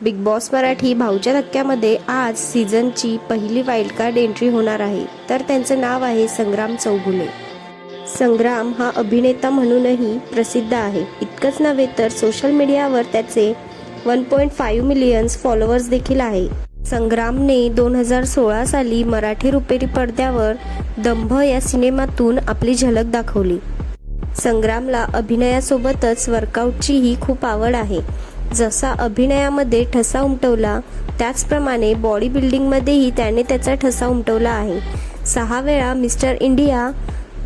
Big boss Marathi भाऊच्या धक्क्यामध्ये आज सीझनची पहिली वाईल्ड कार्ड एंट्री होणार आहे। तर त्यांचं नाव आहे संग्राम चौगुले। संग्राम हा अभिनेता म्हणूनही प्रसिद्ध आहे। इतकंच नव्हे तर सोशल मीडियावर त्याचे 1.5 मिलियन्स फॉलोअर्स देखील आहे। संग्रामने 2016 साली मराठी रुपेरी पडद्यावर दंभ या सिनेमातून आपली झलक दाखवली। संग्रामला अभिनयासोबतच वर्कआउटचीही खूप आवड आहे। जसा अभिनयामध्ये ठसा उमटवला त्याचप्रमाणे बॉडी बिल्डिंगमध्येही त्याने त्याचा ठसा उमटवला आहे। 6 वेळा मिस्टर इंडिया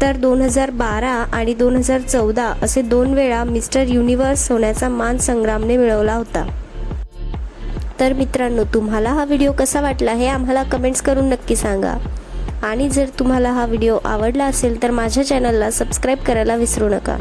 तर 2012 आणि 2014 असे 2 वेळा मिस्टर युनिव्हर्स होण्याचा मान संग्रामने मिळवला होता। तर मित्रांनो, तुम्हाला हा व्हिडिओ कसा वाटला हे आम्हाला कमेंट्स करून नक्की सांगा। आणि जर तुम्हाला हा व्हिडिओ आवडला असेल तर माझ्या चॅनलला सबस्क्राईब करायला विसरू नका।